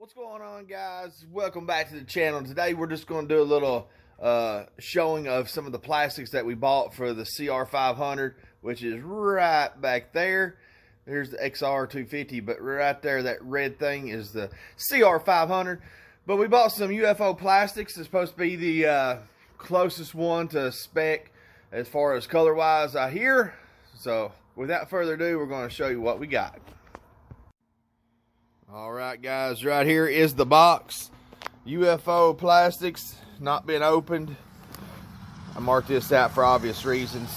What's going on, guys? Welcome back to the channel. Today we're just going to do a little showing of some of the plastics that we bought for the CR500, which is right back there. Here's the XR250, but right there, that red thing is the CR500. But we bought some UFO plastics. It's supposed to be the closest one to spec as far as color-wise I hear. So without further ado, we're going to show you what we got. Alright guys, right here is the box. UFO plastics, not been opened. I marked this out for obvious reasons.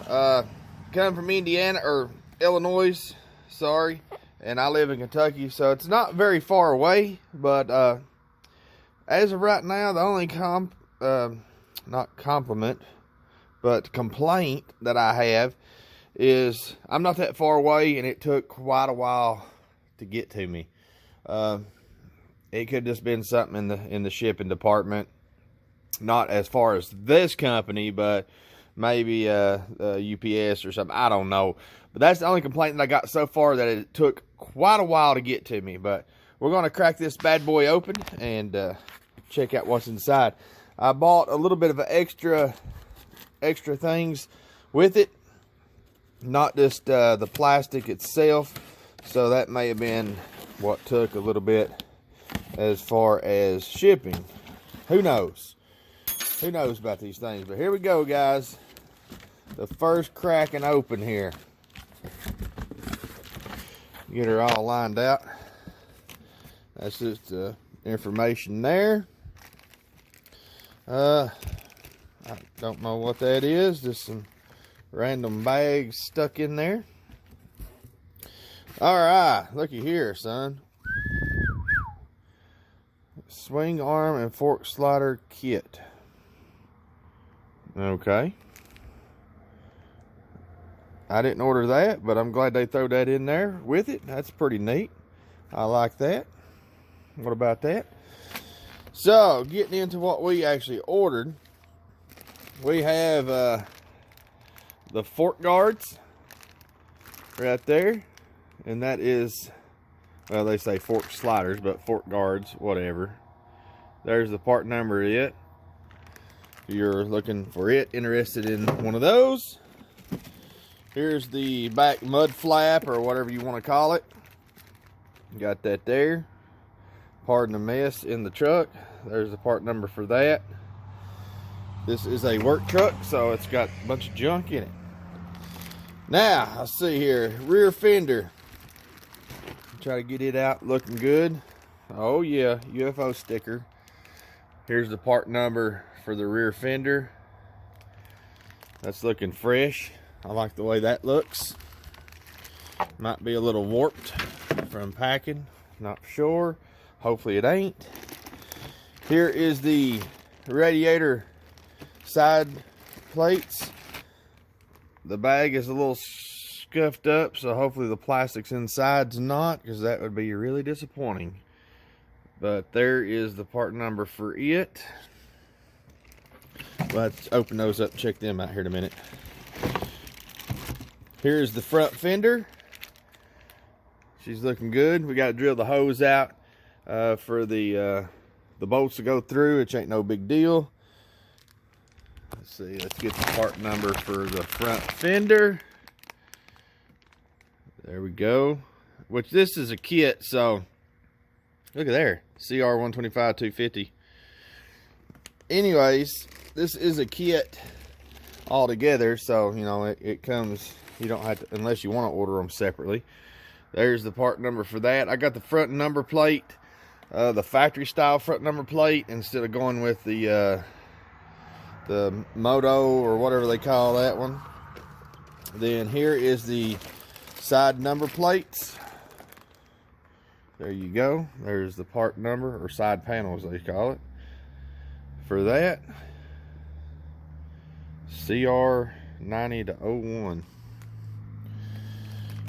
Coming from Indiana, or Illinois, sorry. And I live in Kentucky, so it's not very far away. But as of right now, the only not compliment, but complaint that I have is I'm not that far away and it took quite a while to get to me. It could have just been something in the shipping department, not as far as this company, but maybe UPS or something. I don't know, but that's the only complaint that I got so far, that it took quite a while to get to me. But we're going to crack this bad boy open and check out what's inside. I bought a little bit of extra things with it, not just the plastic itself. So that may have been what took a little bit as far as shipping. Who knows? Who knows about these things? But here we go, guys. The first cracking open here. Get her all lined out. That's just information there. I don't know what that is. Just some random bags stuck in there. Alright, looky here, son. Swing arm and fork slider kit. Okay. I didn't order that, but I'm glad they throw that in there with it. That's pretty neat. I like that. What about that? So, getting into what we actually ordered. We have the fork guards right there. And that is, well, they say fork sliders, but fork guards, whatever. There's the part number of it. If you're looking for it, interested in one of those. Here's the back mud flap, or whatever you want to call it. Got that there. Pardon the mess in the truck. There's the part number for that. This is a work truck, so it's got a bunch of junk in it. Now, let's see here. Rear fender. Try to get it out looking good. Oh yeah, UFO sticker. Here's the part number for the rear fender. That's looking fresh. I like the way that looks. Might be a little warped from packing, not sure. Hopefully it ain't. Here is the radiator side plates. The bag is a little scuffed up, so hopefully the plastic's inside's not, because that would be really disappointing. But there is the part number for it. Let's open those up and check them out here in a minute. Here's the front fender. She's looking good. We got to drill the hose out for the bolts to go through, which ain't no big deal. Let's see, let's get the part number for the front fender. There we go. Which this is a kit, so look at there. CR125 250. Anyways, this is a kit altogether, so you know it comes, you don't have to, unless you want to order them separately. There's the part number for that. I got the front number plate, the factory style front number plate, instead of going with the Moto or whatever they call that one. Then here is the side number plates. There you go. There's the part number, or side panels they call it, for that. CR90-01.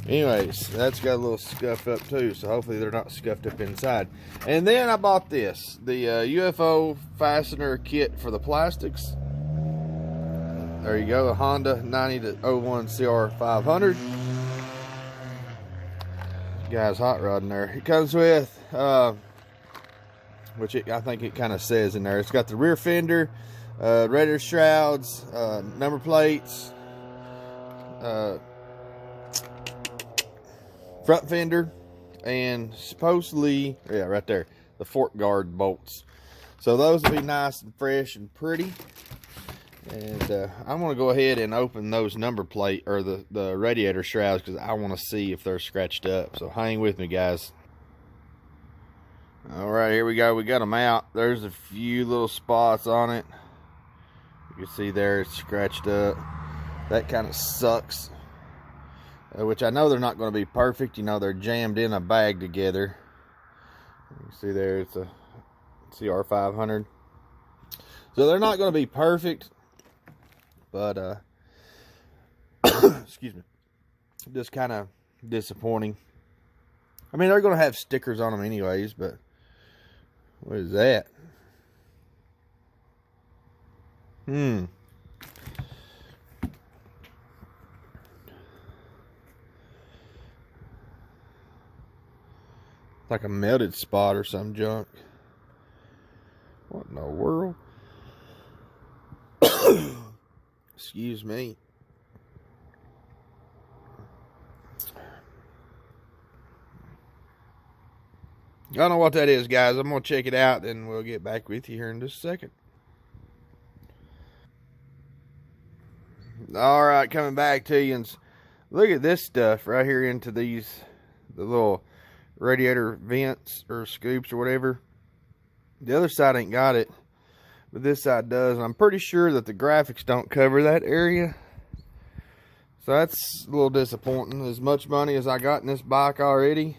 Anyways, that's got a little scuff up too, so hopefully they're not scuffed up inside. And then I bought this, the UFO fastener kit for the plastics. There you go, a Honda 90-01 CR500. Guy's hot rod in there. It comes with which I think it kind of says in there. It's got the rear fender, radiator shrouds, number plates, front fender, and supposedly, yeah, right there, the fork guard bolts. So those will be nice and fresh and pretty. And I'm going to go ahead and open those number plate, or the radiator shrouds, because I want to see if they're scratched up. So hang with me, guys. All right, here we go. We got them out. There's a few little spots on it. You can see there it's scratched up. That kind of sucks. Which I know they're not going to be perfect. You know, they're jammed in a bag together. You can see there it's a CR500. So they're not going to be perfect. But, excuse me, just kind of disappointing. I mean, they're going to have stickers on them anyways, but what is that? Like a melted spot or some junk. What in the world? Excuse me. I don't know what that is, guys. I'm going to check it out, then we'll get back with you here in just a second. All right, coming back to you. And look at this stuff right here into the little radiator vents or scoops or whatever. The other side ain't got it, but this side does. And I'm pretty sure that the graphics don't cover that area. So that's a little disappointing. As much money as I got in this bike already,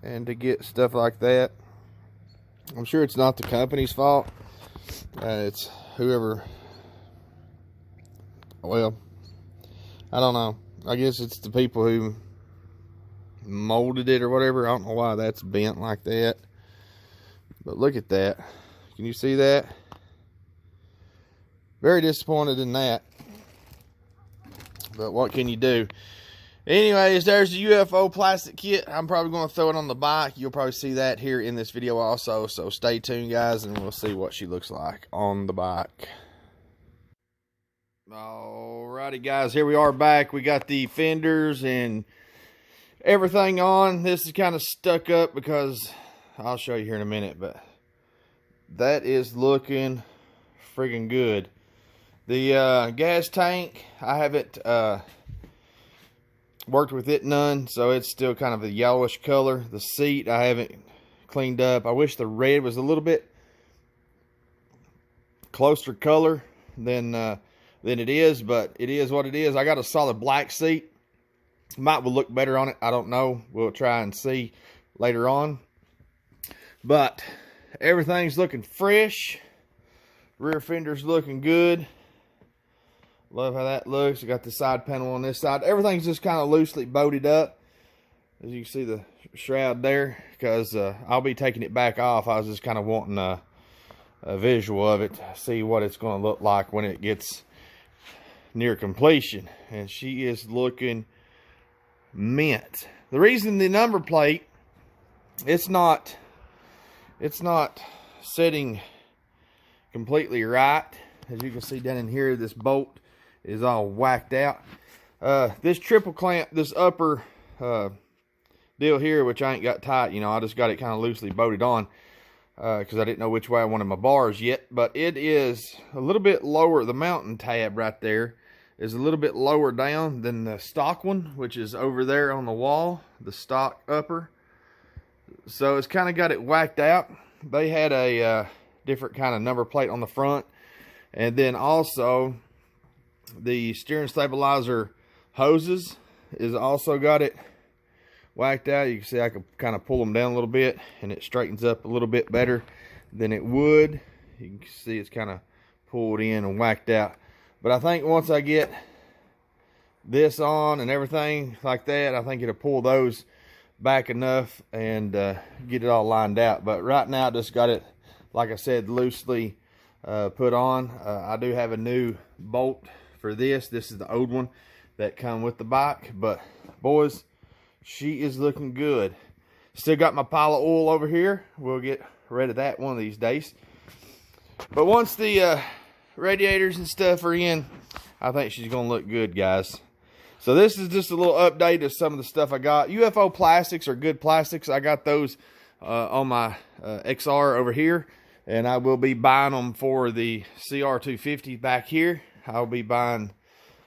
and to get stuff like that. I'm sure it's not the company's fault. It's whoever, well, I don't know. I guess it's the people who molded it or whatever. I don't know why that's bent like that. But look at that. Can you see that? Very disappointed in that. But what can you do? Anyways, there's the UFO plastic kit. I'm probably going to throw it on the bike. You'll probably see that here in this video also. So stay tuned, guys, and we'll see what she looks like on the bike. Alrighty, guys, here we are back. We got the fenders and everything on. This is kind of stuck up because I'll show you here in a minute, but that is looking friggin' good. The gas tank, I haven't worked with it none, so it's still kind of a yellowish color. The seat I haven't cleaned up. I wish the red was a little bit closer color than it is, but it is what it is. I got a solid black seat. Might will look better on it. I don't know. We'll try and see later on. But everything's looking fresh. Rear fender's looking good. Love how that looks. I got the side panel on this side. Everything's just kind of loosely bolted up. As you can see the shroud there, because I'll be taking it back off. I was just kind of wanting a visual of it to see what it's going to look like when it gets near completion. And she is looking mint. The reason the number plate, it's not sitting completely right. As you can see down in here, this bolt is all whacked out. This triple clamp, this upper deal here, which I ain't got tight, you know, I just got it kind of loosely bolted on because I didn't know which way I wanted my bars yet. But it is a little bit lower. The mountain tab right there is a little bit lower down than the stock one, which is over there on the wall, the stock upper. So it's kind of got it whacked out. They had a different kind of number plate on the front. And then also the steering stabilizer hoses is also got it whacked out. You can see I can kind of pull them down a little bit and it straightens up a little bit better than it would. You can see it's kind of pulled in and whacked out. But I think once I get this on and everything like that, I think it'll pull those back enough and get it all lined out. But right now I just got it, like I said, loosely put on. I do have a new bolt for this. This is the old one that come with the bike. But boys, she is looking good. Still got my pile of oil over here. We'll get rid of that one of these days. But once the radiators and stuff are in, I think she's gonna look good, guys. So this is just a little update of some of the stuff I got. UFO plastics are good plastics. I got those on my XR over here, and I will be buying them for the CR250 back here. I'll be buying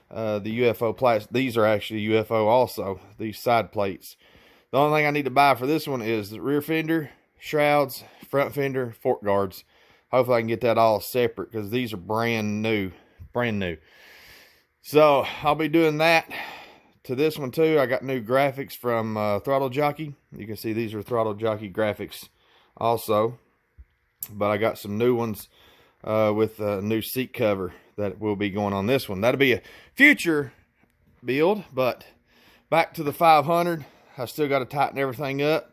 the UFO plastic. These are actually UFO also, these side plates. The only thing I need to buy for this one is the rear fender, shrouds, front fender, fork guards. Hopefully I can get that all separate because these are brand new. So I'll be doing that to this one too. I got new graphics from Throttle Jockey. You can see these are Throttle Jockey graphics also. But I got some new ones with a new seat cover that will be going on this one. That'll be a future build, but back to the 500. I still got to tighten everything up,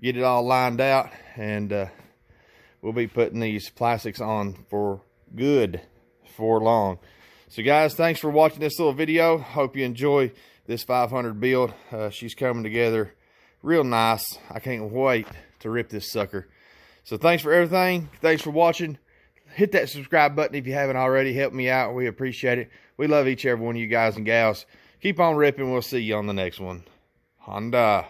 get it all lined out, and we'll be putting these plastics on for good for long. So guys, thanks for watching this little video. Hope you enjoy this 500 build. She's coming together real nice. I can't wait to rip this sucker. So thanks for everything. Thanks for watching. Hit that subscribe button if you haven't already. Help me out. We appreciate it. We love each and every one of you guys and gals. Keep on ripping. We'll see you on the next one. Honda.